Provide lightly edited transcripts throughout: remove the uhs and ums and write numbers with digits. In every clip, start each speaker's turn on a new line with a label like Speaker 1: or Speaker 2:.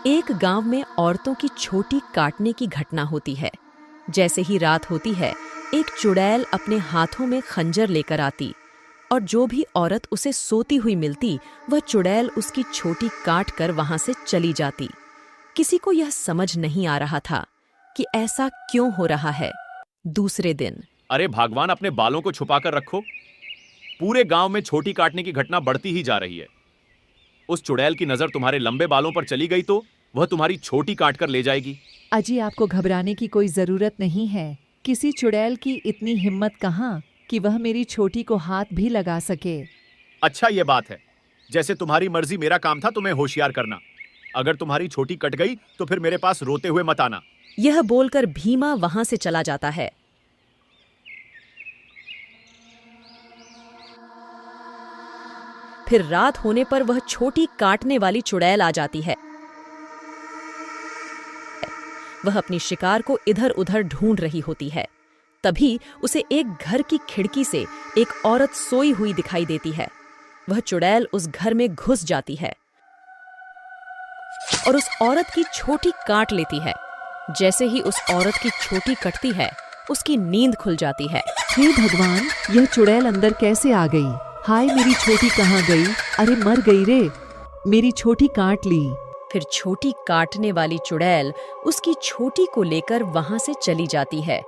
Speaker 1: एक गांव में औरतों की छोटी काटने की घटना होती है। जैसे ही रात होती है, एक चुड़ैल अपने हाथों में खंजर लेकर आती और जो भी औरत उसे सोती हुई मिलती, वह चुड़ैल उसकी छोटी काट कर वहां से चली जाती। किसी को यह समझ नहीं आ रहा था कि ऐसा क्यों हो रहा है। दूसरे दिन,
Speaker 2: अरे भगवान, अपने बालों को छुपा कर रखो। पूरे गांव में छोटी काटने की घटना बढ़ती ही जा रही है। उस चुड़ैल की नजर तुम्हारे लंबे बालों पर चली गई तो वह तुम्हारी छोटी काट कर ले जाएगी।
Speaker 3: अजी, आपको घबराने की कोई जरूरत नहीं है। किसी चुड़ैल की इतनी हिम्मत कहाँ कि वह मेरी छोटी को हाथ भी लगा सके।
Speaker 2: अच्छा, ये बात है। जैसे तुम्हारी मर्जी, मेरा काम था तुम्हें होशियार करना। अगर तुम्हारी छोटी कट गई तो फिर मेरे पास रोते हुए मत आना।
Speaker 1: यह बोलकर भीमा वहां से चला जाता है। फिर रात होने पर वह छोटी काटने वाली चुड़ैल आ जाती है। वह अपनी शिकार को इधर उधर ढूंढ रही होती है। तभी उसे एक घर की खिड़की से एक औरत सोई हुई दिखाई देती है। वह चुड़ैल उस घर में घुस जाती है और उस औरत की छोटी काट लेती है। जैसे ही उस औरत की छोटी कटती है, उसकी नींद खुल जाती है।
Speaker 3: हे भगवान, यह चुड़ैल अंदर कैसे आ गई? हाय, मेरी छोटी कहाँ गई? अरे मर गई रे, मेरी छोटी काट ली।
Speaker 1: फिर छोटी काटने वाली चुड़ैल उसकी छोटी को लेकर वहां से चली जाती है।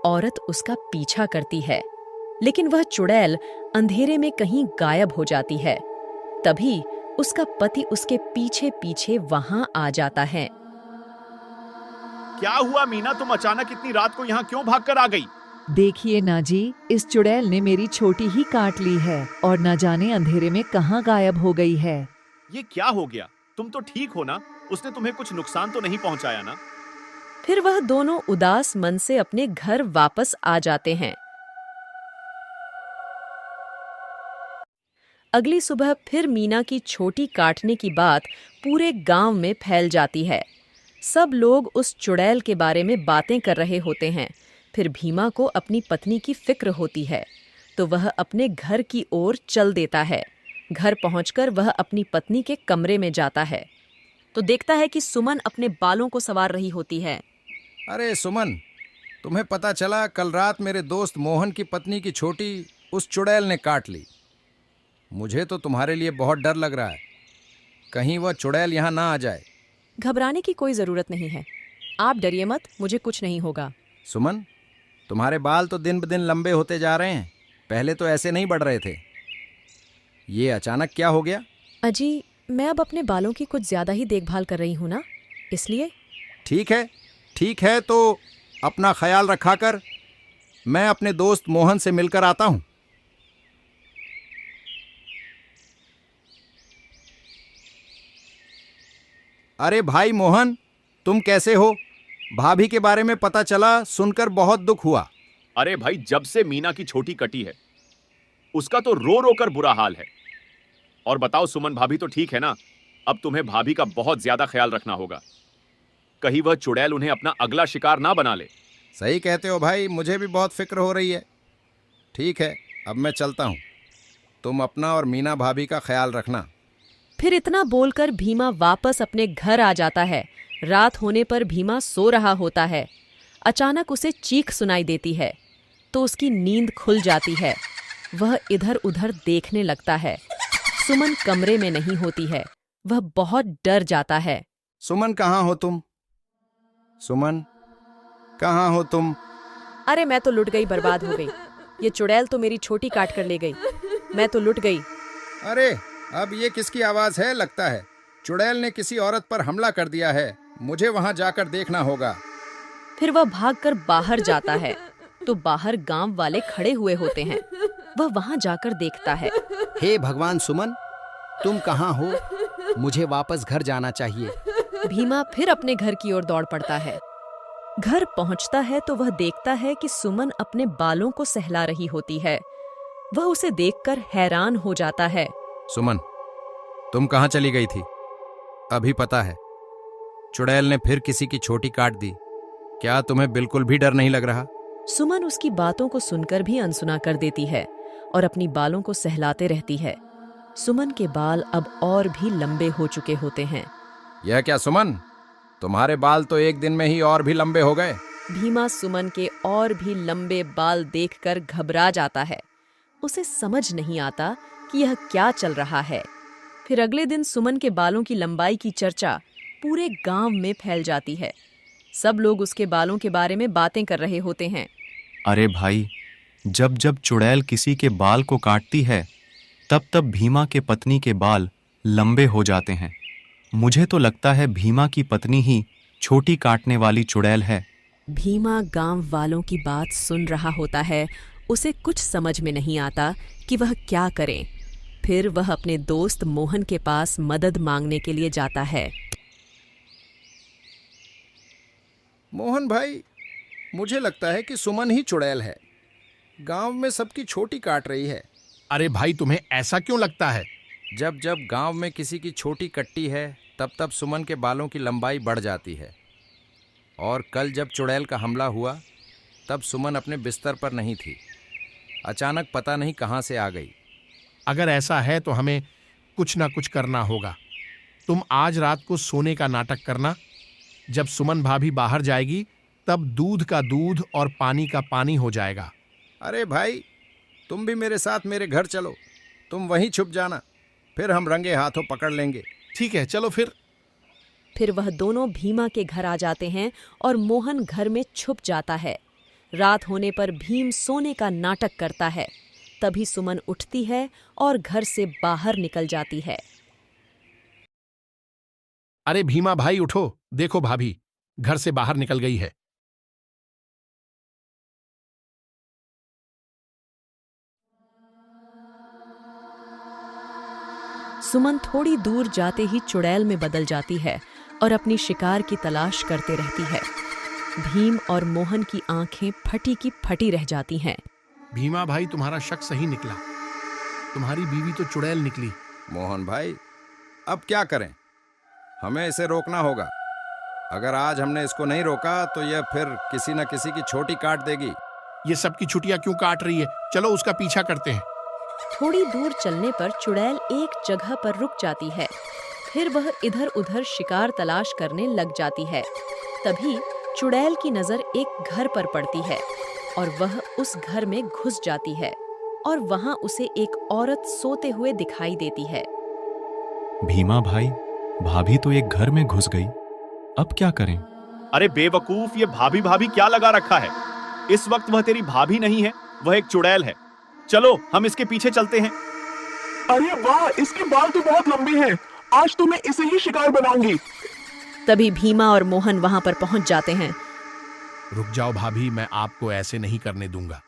Speaker 1: औरत उसका पीछा करती है, लेकिन वह चुड़ैल अंधेरे में कहीं गायब हो जाती है। तभी उसका पति उसके पीछे पीछे वहां आ जाता है।
Speaker 2: क्या हुआ मीना, तुम अचानक इतनी रात को यहाँ क्यों भागकर आ गई?
Speaker 3: देखिए ना जी, इस चुड़ैल ने मेरी छोटी ही काट ली है और न जाने अंधेरे में कहाँ गायब हो गई है।
Speaker 2: ये क्या हो गया? तुम तो ठीक हो ना? उसने तुम्हें कुछ नुकसान तो नहीं पहुंचाया ना?
Speaker 1: फिर वह दोनों उदास मन से अपने घर वापस आ जाते हैं। अगली सुबह फिर मीना की छोटी काटने की बात पूरे गांव में फैल जाती है। सब लोग उस चुड़ैल के बारे में बातें कर रहे होते हैं। फिर भीमा को अपनी पत्नी की फिक्र होती है, तो वह अपने घर की ओर चल देता है। घर पहुंचकर वह अपनी पत्नी के कमरे में जाता है तो देखता है कि सुमन अपने बालों को संवार रही होती है।
Speaker 4: अरे सुमन, तुम्हें पता चला कल रात मेरे दोस्त मोहन की पत्नी की छोटी उस चुड़ैल ने काट ली। मुझे तो तुम्हारे लिए बहुत डर लग रहा है, कहीं वह चुड़ैल यहाँ ना आ जाए।
Speaker 1: घबराने की कोई जरूरत नहीं है, आप डरिए मत, मुझे कुछ नहीं होगा।
Speaker 4: सुमन, तुम्हारे बाल तो दिन ब दिन लंबे होते जा रहे हैं, पहले तो ऐसे नहीं बढ़ रहे थे। ये अचानक क्या हो गया?
Speaker 1: अजी, मैं अब अपने बालों की कुछ ज्यादा ही देखभाल कर रही हूँ ना, इसलिए।
Speaker 4: ठीक है, तो अपना ख्याल रखा कर। मैं अपने दोस्त मोहन से मिलकर आता हूँ। अरे भाई मोहन, तुम कैसे हो? भाभी के बारे में पता चला, सुनकर बहुत दुख हुआ।
Speaker 2: अरे भाई, जब से मीना की छोटी कटी है उसका तो रो रो कर बुरा हाल है। और बताओ सुमन, भाभी तो ठीक है ना? अब तुम्हें भाभी का बहुत ज्यादा ख्याल रखना होगा, कहीं वह चुड़ैल उन्हें अपना अगला शिकार ना बना ले।
Speaker 4: सही कहते हो भाई, मुझे भी बहुत फिक्र हो रही है। ठीक है, अब मैं चलता हूँ। तुम अपना और मीना भाभी का ख्याल रखना।
Speaker 1: फिर इतना बोलकर भीमा वापस अपने घर आ जाता है। रात होने पर भीमा सो रहा होता है। अचानक उसे चीख सुनाई देती है तो उसकी नींद खुल जाती है। वह इधर उधर देखने लगता है। सुमन कमरे में नहीं होती है। वह बहुत डर जाता है।
Speaker 4: सुमन, कहाँ हो तुम? सुमन, कहाँ हो तुम?
Speaker 1: अरे मैं तो लुट गई, बर्बाद हो गई। ये चुड़ैल तो मेरी छोटी काट कर ले गई। मैं तो लुट गई।
Speaker 4: अरे अब ये किसकी आवाज है? लगता है चुड़ैल ने किसी औरत पर हमला कर दिया है। मुझे वहां जाकर देखना होगा।
Speaker 1: फिर वह भागकर बाहर जाता है तो बाहर गांव वाले खड़े हुए होते हैं। वह वहां जाकर देखता है।
Speaker 5: हे भगवान सुमन, तुम कहाँ हो? मुझे वापस घर जाना चाहिए।
Speaker 1: भीमा फिर अपने घर की ओर दौड़ पड़ता है। घर पहुंचता है तो वह देखता है कि सुमन अपने बालों को सहला रही होती है। वह उसे देखकर हैरान हो जाता है।
Speaker 4: सुमन, तुम कहाँ चली गई थी? अभी पता है चुड़ैल ने फिर किसी की छोटी काट दी। क्या तुम्हें बिल्कुल भी डर नहीं लग रहा?
Speaker 1: सुमन उसकी बातों को सुनकर भी अनसुना कर देती है और अपनी बालों को सहलाते रहती है। सुमन के बाल अब और भी लंबे हो चुके होते हैं।
Speaker 4: यह क्या सुमन, तुम्हारे बाल तो एक दिन में ही और भी लंबे हो गए।
Speaker 1: भीमा सुमन के और भी लंबे बाल देखकर घबरा जाता है। उसे समझ नहीं आता कि यह क्या चल रहा है। फिर अगले दिन सुमन के बालों की लंबाई की चर्चा पूरे गांव में फैल जाती है। सब लोग उसके बालों के बारे में बातें कर रहे होते हैं।
Speaker 6: अरे भाई, जब जब चुड़ैल किसी के बाल को काटती है तब तब भीमा के पत्नी के बाल लंबे हो जाते हैं। मुझे तो लगता है भीमा की पत्नी ही छोटी काटने वाली चुड़ैल है।
Speaker 1: भीमा गांव वालों की बात सुन रहा होता है। उसे कुछ समझ में नहीं आता कि वह क्या करे। फिर वह अपने दोस्त मोहन के पास मदद मांगने के लिए जाता है।
Speaker 4: मोहन भाई, मुझे लगता है कि सुमन ही चुड़ैल है। गांव में सबकी छोटी काट रही है।
Speaker 7: अरे भाई, तुम्हें ऐसा क्यों लगता है?
Speaker 4: जब जब गांव में किसी की छोटी कटती है तब तब सुमन के बालों की लंबाई बढ़ जाती है। और कल जब चुड़ैल का हमला हुआ तब सुमन अपने बिस्तर पर नहीं थी। अचानक पता नहीं कहां से आ गई।
Speaker 7: अगर ऐसा है तो हमें कुछ ना कुछ करना होगा। तुम आज रात को सोने का नाटक करना। जब सुमन भाभी बाहर जाएगी तब दूध का दूध और पानी का पानी हो जाएगा।
Speaker 4: अरे भाई, तुम भी मेरे साथ मेरे घर चलो। तुम वहीं छुप जाना, फिर हम रंगे हाथों पकड़ लेंगे।
Speaker 7: ठीक है, चलो फिर।
Speaker 1: फिर वह दोनों भीमा के घर आ जाते हैं और मोहन घर में छुप जाता है। रात होने पर भीम सोने का नाटक करता है। तभी सुमन उठती है और घर से बाहर निकल जाती है।
Speaker 7: अरे भीमा भाई, उठो, देखो भाभी घर से बाहर निकल गई है।
Speaker 1: सुमन थोड़ी दूर जाते ही चुड़ैल में बदल जाती है और अपनी शिकार की तलाश करते रहती है। भीम और मोहन की आंखें फटी की फटी रह जाती हैं।
Speaker 7: भीमा भाई, तुम्हारा शक सही निकला। तुम्हारी बीवी तो चुड़ैल निकली।
Speaker 4: मोहन भाई, अब क्या करें? हमें इसे रोकना होगा। अगर आज हमने इसको नहीं रोका तो यह फिर किसी न किसी की छोटी काट देगी।
Speaker 7: ये सबकी छुट्टियां क्यों काट रही है? चलो उसका पीछा करते हैं।
Speaker 1: थोड़ी दूर चलने पर चुड़ैल एक जगह पर रुक जाती है। फिर वह इधर उधर शिकार तलाश करने लग जाती है। तभी चुड़ैल की नजर एक घर पर पड़ती है और वह उस घर में घुस जाती है और वहां उसे एक औरत सोते हुए दिखाई देती है।
Speaker 6: भीमा भाई, भाभी तो एक घर में घुस गई, अब क्या करें?
Speaker 2: अरे बेवकूफ, ये भाभी भाभी क्या लगा रखा है? इस वक्त वह तेरी भाभी नहीं है, वह एक चुड़ैल है। चलो हम इसके पीछे चलते हैं।
Speaker 8: अरे वाह, इसके बाल तो बहुत लंबे हैं। आज तो मैं इसे ही शिकार बनाऊंगी।
Speaker 1: तभी भीमा और मोहन वहां पर पहुंच जाते हैं।
Speaker 7: रुक जाओ भाभी, मैं आपको ऐसे नहीं करने दूंगा।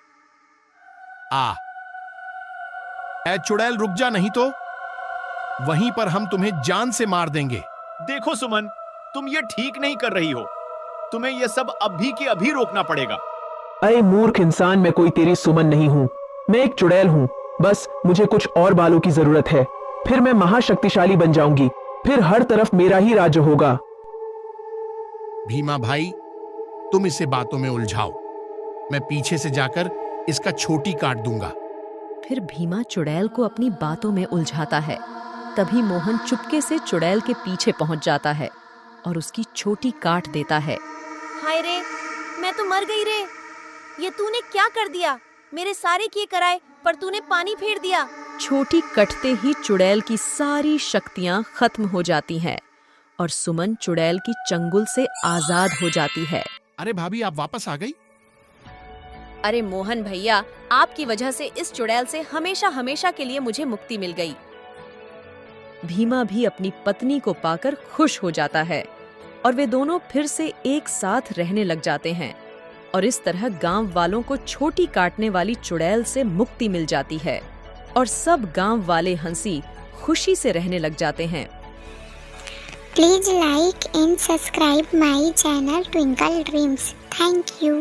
Speaker 7: ऐ चुड़ैल, रुक जा, नहीं तो वहीं पर हम तुम्हें जान से मार देंगे।
Speaker 2: देखो सुमन, तुम ये ठीक नहीं कर रही हो। तुम्हें ये सब अभी के अभी रोकना पड़ेगा।
Speaker 8: अरे मूर्ख इंसान, मैं कोई तेरी सुमन नहीं हूँ। मैं एक चुड़ैल हूँ। बस मुझे कुछ और बालों की जरूरत है, फिर मैं महाशक्तिशाली बन जाऊंगी। फिर हर तरफ मेरा ही राज्य होगा।
Speaker 7: भीमा भाई, तुम इसे बातों में उलझाओ। मैं पीछे से जाकर इसका छोटी काट दूंगा।
Speaker 1: फिर भीमा चुड़ैल को अपनी बातों में उलझाता है। तभी मोहन चुपके से चुड़ैल के पीछे पहुंच जाता है और उसकी छोटी काट देता है।
Speaker 9: हाय रे, मैं तो मर गई रे। ये तूने क्या कर दिया? मेरे सारे किए कराए पर तूने पानी फेर दिया।
Speaker 1: छोटी कटते ही चुड़ैल की सारी शक्तियां खत्म हो जाती हैं और सुमन चुड़ैल की चंगुल से आजाद हो जाती है।
Speaker 7: अरे भाभी, आप वापस आ गई?
Speaker 9: अरे मोहन भैया, आपकी वजह से इस चुड़ैल से हमेशा हमेशा के लिए मुझे मुक्ति मिल गई।
Speaker 1: भीमा भी अपनी पत्नी को पाकर खुश हो जाता है और वे दोनों फिर से एक साथ रहने लग जाते हैं और इस तरह गांव वालों को छोटी काटने वाली चुड़ैल से मुक्ति मिल जाती है और सब गांव वाले हंसी खुशी से रहने लग जाते हैं।
Speaker 10: Please like and subscribe my channel Twinkle Dreams. Thank you.